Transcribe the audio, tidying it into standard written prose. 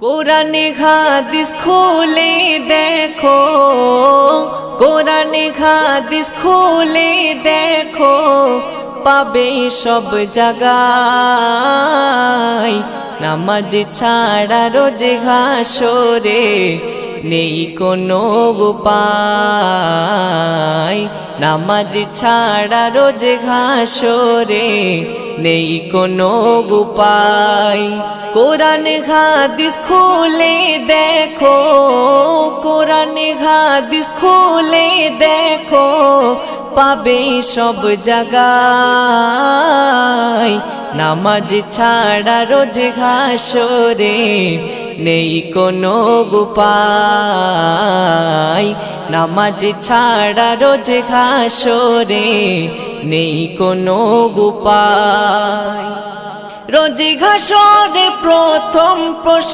কোরআনে হাদিস খুলে দেখো, কোরআনে হাদিস খুলে দেখো, পাবে সব জায়গায়। নামাজ ছাড়া রোজে হাসরে নেই কোনো উপায়। নামাজ ছাড়া রোজে হাসরে নেই কোনো উপায়। কোরআন হাদিস খুলে দেখো, কোরআন হাদিস খুলে দেখো, পাবে সব জায়গায়। নামাজ ছাড়া রোজ হাসরে নেই কোনো উপায়। নামাজ ছাড়া রোজ হাসরে নেই কোনো উপায়। রোজ হাসরে প্রথম প্রশ্ন